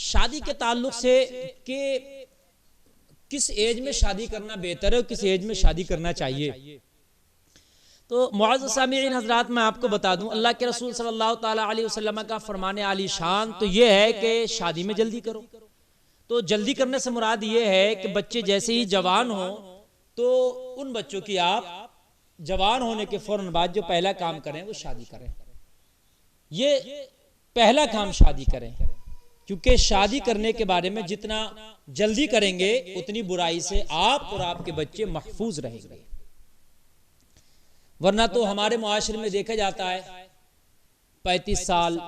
शादी के ताल्लुक से कि किस एज में शादी करना बेहतर है और किस एज में शादी करना चाहिए। तो मुअज़्ज़ज़ सामिईन हज़रात, मैं आपको बता दूं, अल्लाह के रसूल सल्लल्लाहु ताला अलैहि वसल्लम का फरमाने आली शान तो ये है कि शादी में जल्दी करो। तो जल्दी करने से मुराद ये है कि बच्चे जैसे ही जवान हो तो उन बच्चों की आप जवान होने के फौरन बाद जो पहला काम करें वो शादी करें। ये पहला काम शादी करें, क्योंकि शादी करने के बारे में जितना जल्दी करेंगे उतनी बुराई से आप और आपके बच्चे महफूज रहेंगे। वरना तो हमारे मुआशरे में देखा जाता है 35 साल,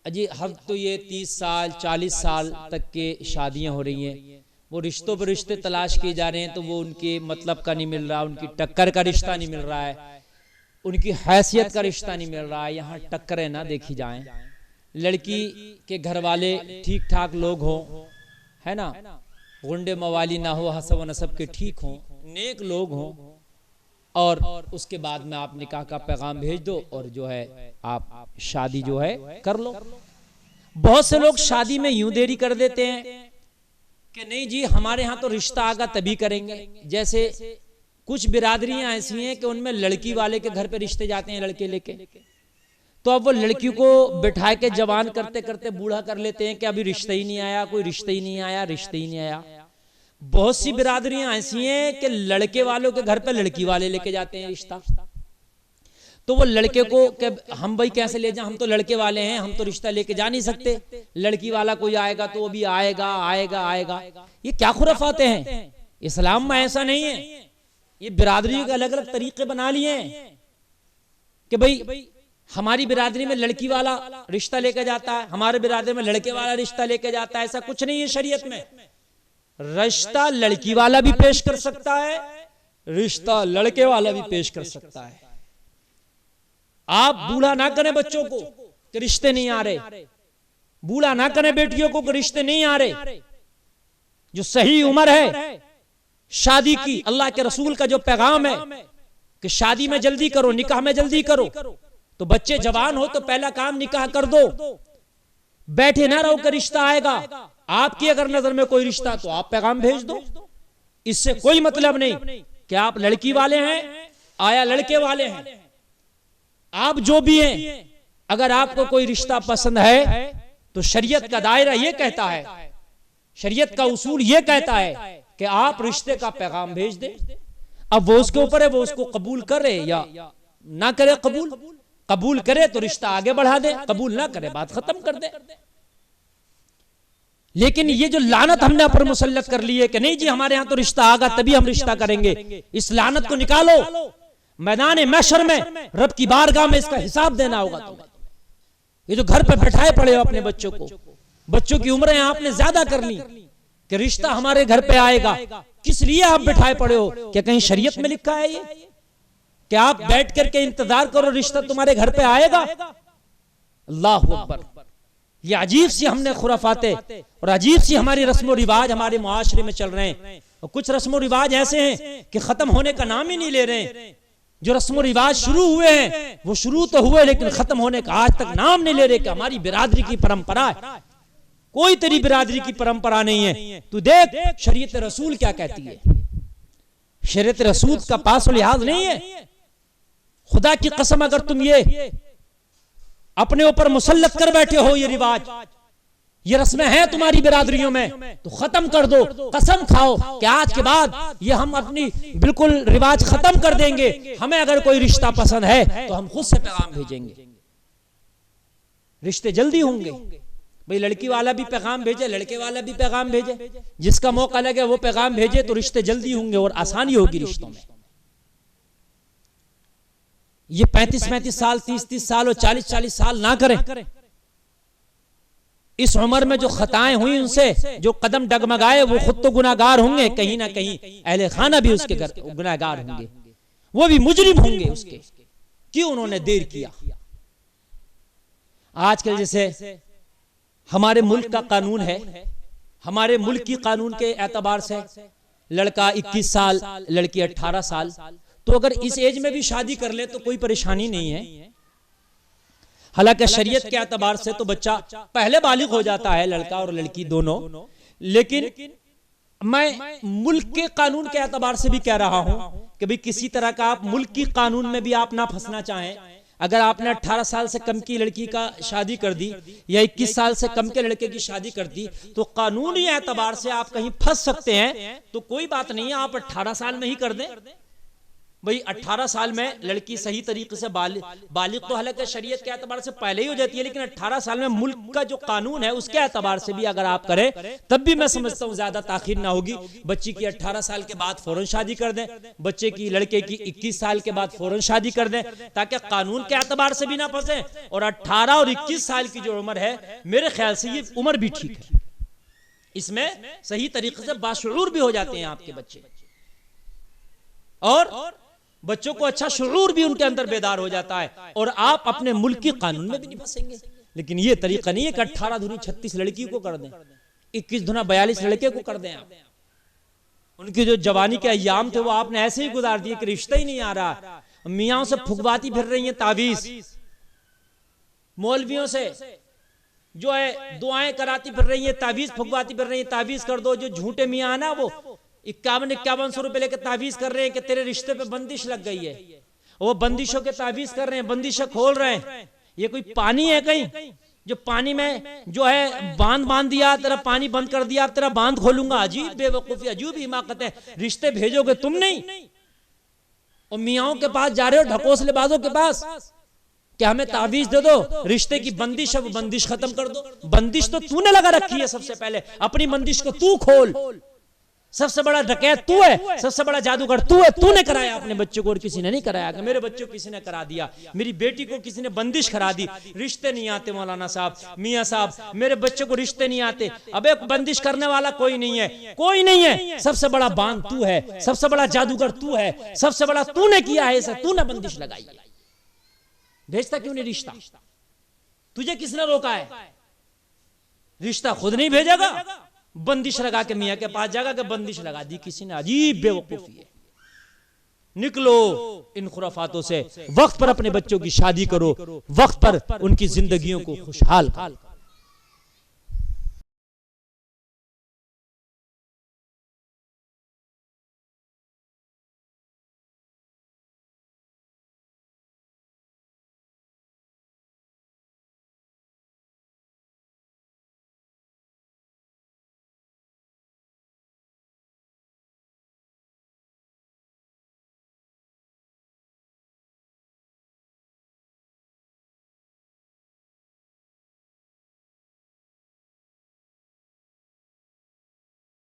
अजी हद तो ये 30 साल 40 साल तक के शादियां हो रही हैं। वो रिश्तों पर रिश्ते तलाश किए जा रहे हैं तो वो उनके मतलब का नहीं मिल रहा, उनकी टक्कर का रिश्ता नहीं मिल रहा है, उनकी हैसियत का रिश्ता नहीं मिल रहा है। यहाँ टक्करें ना देखी जाएं, लड़की के घर वाले ठीक ठाक लोग हों, है ना, गुंडे मवाली ना हो, हसब नसब के ठीक हों, नेक लोग हों, और उसके बाद में आप निकाह का पैगाम भेज दो और जो है आप शादी जो है कर लो। बहुत से लोग शादी में यूं देरी कर देते हैं कि नहीं जी हमारे यहाँ तो रिश्ता आगा तभी करेंगे। जैसे कुछ बिरादरियां ऐसी हैं कि उनमें लड़की वाले के घर पे रिश्ते जाते हैं लड़के लेके, तो अब वो लड़की को बिठा के जवान करते करते बूढ़ा कर लेते हैं कि अभी रिश्ता ही नहीं आया, कोई रिश्ता ही नहीं आया, रिश्ता ही नहीं आया। बहुत सी बिरादरियां ऐसी हैं कि लड़के वालों के घर पे लड़की वाले लेके जाते हैं रिश्ता, तो वो लड़के को कि हम भाई कैसे ले जाएं, हम तो लड़के वाले हैं, हम तो रिश्ता लेके जा नहीं सकते, लड़की वाला कोई आएगा तो वो भी आएगा आएगा आएगा। ये क्या खुराफाते हैं, इस्लाम में ऐसा नहीं है। ये बिरादरी के अलग अलग तरीके बना लिए हैं कि भाई हमारी बिरादरी में लड़की वाला रिश्ता लेके जाता है, हमारे बिरादरी में लड़के वाला रिश्ता लेके जाता है। ऐसा कुछ नहीं है शरीयत में। रिश्ता लड़की वाला भी पेश कर सकता है, रिश्ता लड़के वाला भी पेश कर सकता है। आप बूढ़ा ना करें बच्चों को कि रिश्ते नहीं आ रहे, बूढ़ा ना करें बेटियों को कि रिश्ते नहीं आ रहे। जो सही उम्र है शादी की, अल्लाह के रसूल का जो पैगाम है कि शादी में जल्दी करो, निकाह में जल्दी करो, तो बच्चे जवान हो तो पहला काम निकाह कर दो। बैठे ना रहो कि रिश्ता आएगा। आपकी अगर नजर में कोई रिश्ता तो आप पैगाम भेज दो। इससे कोई मतलब नहीं कि आप लड़की वाले हैं आया लड़के वाले हैं। आप जो भी हैं, अगर आपको कोई रिश्ता पसंद है तो शरीयत का दायरा ये कहता है, शरीयत का उसूल ये कहता है कि आप रिश्ते का पैगाम भेज दें। अब वो उसके ऊपर है, वो उसको कबूल करे या ना करे। कबूल करे तो रिश्ता आगे बढ़ा दे, कबूल ना करे बात खत्म कर दे। लेकिन ये जो लानत हमने पर मुसल्लत कर ली है कि नहीं जी हमारे यहाँ तो रिश्ता आगा तभी हम रिश्ता करेंगे, इस लानत को निकालो। मैदान महशर में रब की बारगाह में इसका हिसाब देना होगा तुम्हें। ये जो घर पे बैठाए पड़े हो अपने बच्चों को, बच्चों की उम्रें आपने ज्यादा कर ली कि रिश्ता हमारे घर पे आएगा, किस लिए आप बैठाए पड़े हो? क्या कहीं शरीयत में लिखा है ये कि आप बैठ करके इंतजार करो रिश्ता तुम्हारे घर पे आएगा? अल्लाहु अकबर। ये अजीब सी हमने खुराफाते और अजीब सी हमारी रस्म रिवाज हमारे मुआशरे में चल रहे हैं। और कुछ रस्म रिवाज ऐसे हैं कि खत्म होने का नाम ही नहीं ले रहे हैं। जो रस्म रिवाज शुरू हुए हैं वो शुरू तो हुए लेकिन खत्म होने का आज तक नाम नहीं ले रहे कि हमारी बिरादरी की परंपरा है। कोई तेरी बिरादरी की परंपरा नहीं है। तू देख शरीयत रसूल क्या कहती है। शरीयत रसूल का पास लिहाज नहीं है। खुदा की कसम अगर तुम ये अपने ऊपर मुसल्लत कर बैठे हो, ये रिवाज ये रस्में हैं तुम्हारी बिरादरियों में, तो खत्म कर दो। कसम खाओ कि आज के बाद ये हम अपनी बिल्कुल रिवाज खत्म कर देंगे। हमें अगर कोई रिश्ता पसंद है तो हम खुद से पैगाम भेजेंगे। रिश्ते जल्दी होंगे भाई, लड़की वाला भी पैगाम भेजे, लड़के वाला भी पैगाम भेजे, जिसका मौका लगे वो पैगाम भेजे, तो रिश्ते जल्दी होंगे और आसानी होगी रिश्तों में। ये 35-35 साल 30-30 साल और 40-40 साल ना करें। इस उम्र में जो खताएं हुई उनसे जो कदम डगमगाए वो खुद तो गुनाहगार होंगे, कहीं ना कहीं अहले खाना भी उसके घर गुनाहगार होंगे, वो भी मुजरिम होंगे उसके, क्यों उन्होंने देर किया। आजकल जैसे हमारे मुल्क का कानून है, हमारे मुल्क की कानून के एतबार से लड़का 21 साल लड़की 18 साल, तो अगर इस एज में भी शादी कर ले तो कोई परेशानी नहीं है। हालांकि शरीयत के एतबार से तो बच्चा पहले बालिग हो जाता है, लड़का और लड़की दोनों, लेकिन मैं मुल्क के कानून के एतबार से भी कह रहा हूं कि भाई किसी तरह का आप मुल्क की कानून में भी आप ना फंसना चाहें। अगर आपने 18 साल से कम की लड़की का शादी कर दी या 21 साल से कम के लड़के की शादी कर दी तो कानूनी एतबार से आप कहीं फंस सकते हैं। तो कोई बात नहीं है, आप 18 साल में ही कर दें। भाई 18 साल में लड़की सही तरीके से बालिग तो हालांकि शरीयत के एतबार से पहले ही हो जाती है, लेकिन 18 साल में मुल्क का जो कानून है उसके एतबार से भी अगर आप करें तब भी मैं समझता हूं ज्यादा ताखीर ना होगी। बच्ची की 18 साल के बाद फौरन शादी कर दें, बच्चे की लड़के की 21 साल के बाद फौरन शादी कर दें, ताकि कानून के एतबार से भी ना फंसे। और 18 और 21 साल की जो उम्र है मेरे ख्याल से ये उम्र भी ठीक है, इसमें सही तरीके से बाशऊर भी हो जाते हैं आपके बच्चे, और बच्चों को अच्छा शुऊर भी उनके अंदर बेदार हो जाता है, और आप अपने मुल्क की कानून में भी नहीं फंसेंगे। लेकिन ये तरीका नहीं है कि 18 दूनी 36 लड़की को कर दें, 21 दूना 42 लड़के को कर दें। आप उनकी जो जवानी के अय्याम थे वो आपने ऐसे ही गुजार दिए कि रिश्ता ही नहीं आ रहा। मियाँ से फुकवाती फिर रही है तावीज, मौलवियों से जो है दुआएं कराती फिर रही है, तावीज फुकवाती फिर रही है, तावीज कर दो। जो झूठे मियाँ ना वो 51-51 रुपए लेकर तावीज कर रहे हैं कि तेरे रिश्ते पे बंदिश लग गई है, वो बंदिशों के तावीज कर रहे हैं, बंदिशें खोल रहे हैं। ये कोई पानी है कहीं जो पानी में जो है बांध दिया, तेरा पानी बंद कर दिया, तेरा बांध खोलूंगा। अजीब बेवकूफी, अजीब हिमाकत है। रिश्ते भेजोगे तुम नहीं, और मियाओं के पास जा रहे हो, ढकोसलेबाजों के पास, क्या हमें तावीज दे दो, रिश्ते की बंदिश है वो बंदिश खत्म कर दो। बंदिश तो तूने लगा रखी है, सबसे पहले अपनी बंदिश को तू खोल। सबसे बड़ा डकैत तू है, सबसे बड़ा जादूगर तू है, तूने कराया अपने बच्चों को, और किसी ने नहीं कराया। कि मेरे बच्चों को किसी ने करा दिया, मेरी बेटी को किसी ने बंदिश करा दी, रिश्ते नहीं आते मौलाना साहब, मियाँ साहब, मेरे बच्चों को रिश्ते नहीं आते। अबे बंदिश करने वाला कोई नहीं है, कोई नहीं है। सबसे बड़ा बांध तू है, सबसे बड़ा जादूगर तू है, सबसे बड़ा तूने किया है, इसे तूने बंदिश लगाई है। भेजता क्यों नहीं रिश्ता? तुझे किसने रोका है? रिश्ता खुद नहीं भेजेगा, बंदिश लगा के मियाँ के पास जाएगा कि बंदिश लगा दी किसी ने। अजीब बेवकूफी है। निकलो इन खुराफातों से, वक्त पर अपने बच्चों की शादी करो, वक्त पर उनकी जिंदगियों को खुशहाल करो।